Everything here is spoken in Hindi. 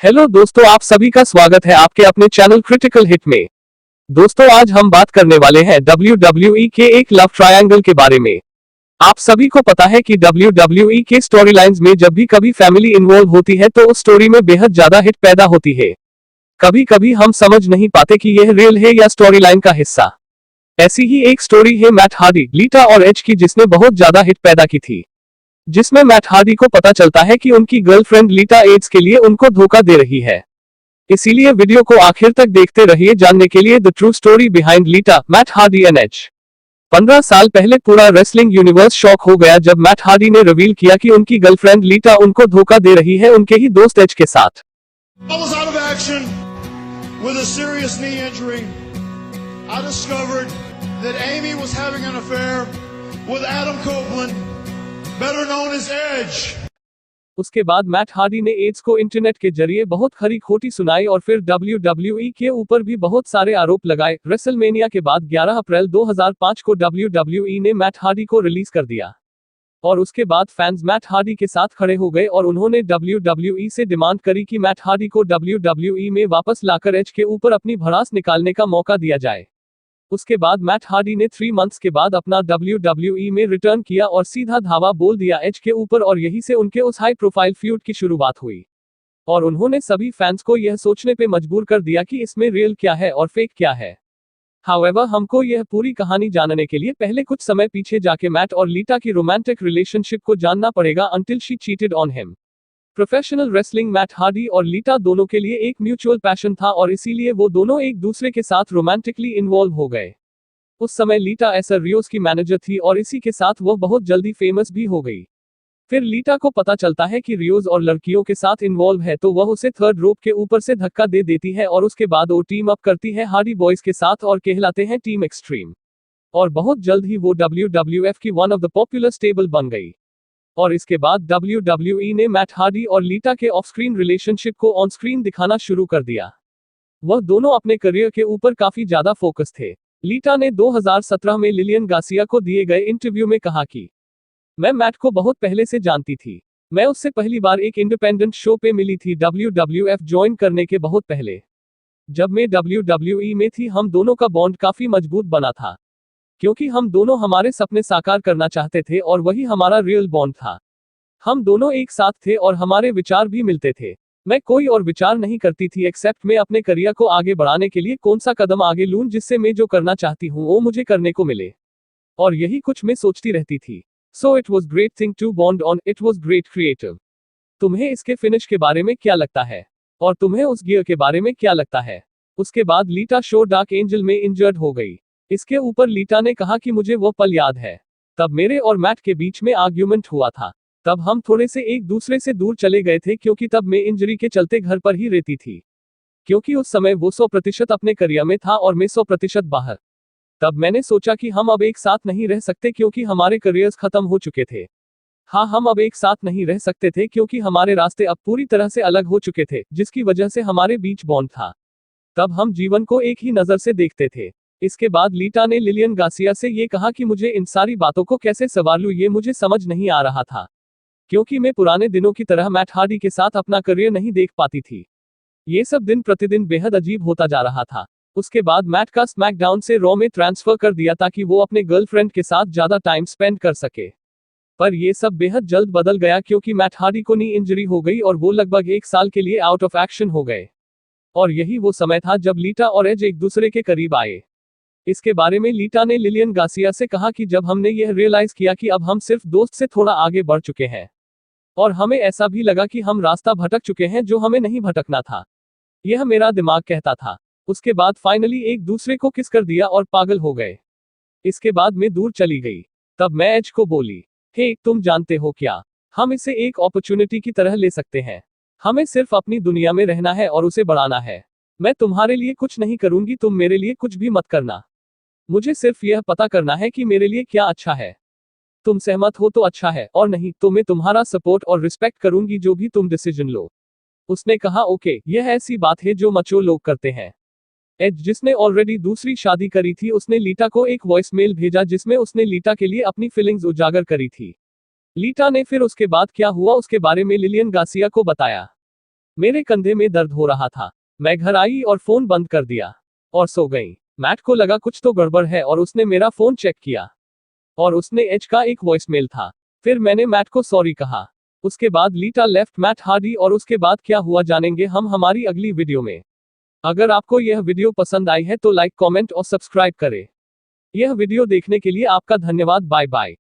हेलो दोस्तों, आप सभी का स्वागत है आपके अपने चैनल क्रिटिकल हिट में। दोस्तों, आज हम बात करने वाले हैं WWE के एक लव ट्रायंगल के बारे में। आप सभी को पता है कि WWE के स्टोरी लाइन्स में जब भी कभी फैमिली इन्वॉल्व होती है तो उस स्टोरी में बेहद ज्यादा हिट पैदा होती है। कभी कभी हम समझ नहीं पाते कि यह रियल है या स्टोरी लाइन का हिस्सा। ऐसी ही एक स्टोरी है मैट हार्डी, लीटा और एज की, जिसने बहुत ज्यादा हिट पैदा की थी। जिसमें मैट हार्डी को पता चलता है कि उनकी गर्लफ्रेंड लीटा एड्स के लिए उनको धोखा दे रही है। इसीलिए वीडियो को आखिर तक देखते रहिए जानने के लिए the true story behind Lita, Matt Hardy and Edge. 15 साल पहले पूरा रेसलिंग यूनिवर्स शॉक हो गया जब मैट हार्डी ने रिवील किया कि उनकी गर्लफ्रेंड लीटा उनको धोखा दे रही है उनके ही दोस्त एज के साथ। better known as Edge. उसके बाद मैट हार्डी ने एड्स को इंटरनेट के जरिए बहुत खरी खोटी सुनाई और फिर WWE के ऊपर भी बहुत सारे आरोप लगाए। रेसलमेनिया के बाद 11 अप्रैल 2005 को WWE ने मैट हार्डी को रिलीज कर दिया और उसके बाद फैंस मैट हार्डी के साथ खड़े हो गए और उन्होंने WWE से डिमांड करी कि मैट हार्डी को WWE में वापस लाकर एज के ऊपर अपनी भड़ास निकालने का मौका दिया जाए। उसके बाद मैट हार्डी ने 3 मंथ्स के बाद अपना WWE में रिटर्न किया और सीधा धावा बोल दिया एज के ऊपर और यहीं से उनके उस हाई प्रोफाइल फ्यूड की शुरुआत हुई और उन्होंने सभी फैंस को यह सोचने पे मजबूर कर दिया कि इसमें रियल क्या है और फेक क्या है। हाउएवर, हमको यह पूरी कहानी जानने के लिए पहले कुछ समय पीछे जाके मैट और लीटा की रोमांटिक रिलेशनशिप को जानना पड़ेगा until she cheated on him. Professional wrestling Matt Hardy और लीटा दोनों के लिए एक म्यूचुअल पैशन था और इसीलिए वो दोनों एक दूसरे के साथ रोमांटिकली इन्वॉल्व हो गए। उस समय लीटा एसर रियोस की मैनेजर थी और इसी के साथ वो बहुत जल्दी फेमस भी हो गई। फिर लीटा को पता चलता है कि रियोस और लड़कियों के साथ इन्वॉल्व है तो वह उसे थर्ड रोप के ऊपर से धक्का दे देती है और उसके बाद वो टीम अप करती है हार्डी बॉयज के साथ और कहलाते हैं टीम एक्सट्रीम। और बहुत जल्द ही वो WWF की one of the popular stable बन गई। और इसके बाद WWE ने मैट हार्डी और लीटा के ऑफ स्क्रीन रिलेशनशिप को ऑन स्क्रीन दिखाना शुरू कर दिया। वह दोनों अपने करियर के ऊपर काफी ज्यादा फोकस थे। लीटा ने 2017 में लिलियन गार्सिया को दिए गए इंटरव्यू में कहा कि मैं मैट को बहुत पहले से जानती थी। मैं उससे पहली बार एक इंडिपेंडेंट शो पे मिली थी WWF ज्वाइन करने के बहुत पहले। जब मैं WWE में थी हम दोनों का बॉन्ड काफी मजबूत बना था क्योंकि हम दोनों हमारे सपने साकार करना चाहते थे और वही हमारा रियल बॉन्ड था। हम दोनों एक साथ थे और हमारे विचार भी मिलते थे। मैं कोई और विचार नहीं करती थी एक्सेप्ट मैं अपने करियर को आगे बढ़ाने के लिए कौन सा कदम आगे लूं जिससे मैं जो करना चाहती हूं वो मुझे करने को मिले। और यही कुछ मैं सोचती रहती थी। So it was great thing to bond on, it was great creative. तुम्हें इसके फिनिश के बारे में क्या लगता है और तुम्हें उस गियर के बारे में क्या लगता है? उसके बाद लीटा शो डार्क एंजल में इंजर्ड हो गई। इसके ऊपर लीटा ने कहा कि मुझे वो पल याद है तब मेरे और मैट के बीच में आर्ग्यूमेंट हुआ था। तब हम थोड़े से एक दूसरे से दूर चले गए थे क्योंकि तब मैं इंजरी के चलते घर पर ही रहती थी क्योंकि उस समय वो 100% अपने करियर में था और मैं 100% बाहर। तब मैंने सोचा कि हम अब एक साथ नहीं रह सकते क्योंकि हमारे करियर्स खत्म हो चुके थे। हाँ, हम अब एक साथ नहीं रह सकते थे क्योंकि हमारे रास्ते अब पूरी तरह से अलग हो चुके थे जिसकी वजह से हमारे बीच बॉन्ड था। तब हम जीवन को एक ही नजर से देखते थे। इसके बाद लीटा ने लिलियन गार्सिया से ये कहा कि मुझे इन सारी बातों को कैसे संभालूं ये मुझे समझ नहीं आ रहा था क्योंकि मैं पुराने दिनों की तरह मैट हार्डी के साथ अपना करियर नहीं देख पाती थी। ये सब दिन प्रतिदिन बेहद अजीब होता जा रहा था। उसके बाद मैट का स्मैकडाउन से रॉ में ट्रांसफर कर दिया ताकि वो अपने गर्लफ्रेंड के साथ ज्यादा टाइम स्पेंड कर सके। पर ये सब बेहद जल्द बदल गया क्योंकि मैट हार्डी को नी इंजरी हो गई और वो लगभग 1 साल के लिए आउट ऑफ एक्शन हो गए। और यही वो समय था जब लीटा और एज एक दूसरे के करीब आए। इसके बारे में लीटा ने लिलियन गार्सिया से कहा कि जब हमने यह रियलाइज किया कि अब हम सिर्फ दोस्त से थोड़ा आगे बढ़ चुके हैं और हमें ऐसा भी लगा कि हम रास्ता भटक चुके हैं जो हमें नहीं भटकना था, यह मेरा दिमाग कहता था। उसके बाद फाइनली एक दूसरे को किस कर दिया और पागल हो गए। इसके बाद मैं दूर चली गई। तब मैं एज को बोली, हे तुम जानते हो क्या, हम इसे एक अपॉर्चुनिटी की तरह ले सकते हैं। हमें सिर्फ अपनी दुनिया में रहना है और उसे बढ़ाना है। मैं तुम्हारे लिए कुछ नहीं करूंगी, तुम मेरे लिए कुछ भी मत करना। मुझे सिर्फ यह पता करना है कि मेरे लिए क्या अच्छा है। तुम सहमत हो तो अच्छा है और नहीं तो मैं तुम्हारा सपोर्ट और रिस्पेक्ट करूंगी जो भी तुम डिसीजन लो। उसने कहा ओके, यह ऐसी बात है जो मचो लोग करते हैं। एज, जिसने ऑलरेडी दूसरी शादी करी थी, उसने लीटा को एक वॉइस मेल भेजा जिसमें उसने लीटा के लिए अपनी फीलिंग्स उजागर करी थी। लीटा ने फिर उसके बाद क्या हुआ उसके बारे में लिलियन गार्सिया को बताया। मेरे कंधे में दर्द हो रहा था। मैं घर आई और फोन बंद कर दिया और सो गई। मैट को लगा कुछ तो गड़बड़ है और उसने मेरा फोन चेक किया और उसने एज का एक वॉइसमेल था। फिर मैंने मैट को सॉरी कहा। उसके बाद लीटा लेफ्ट मैट हार्डी और उसके बाद क्या हुआ जानेंगे हम हमारी अगली वीडियो में। अगर आपको यह वीडियो पसंद आई है तो लाइक, कमेंट और सब्सक्राइब करें। यह वीडियो देखने के लिए आपका धन्यवाद। Bye bye.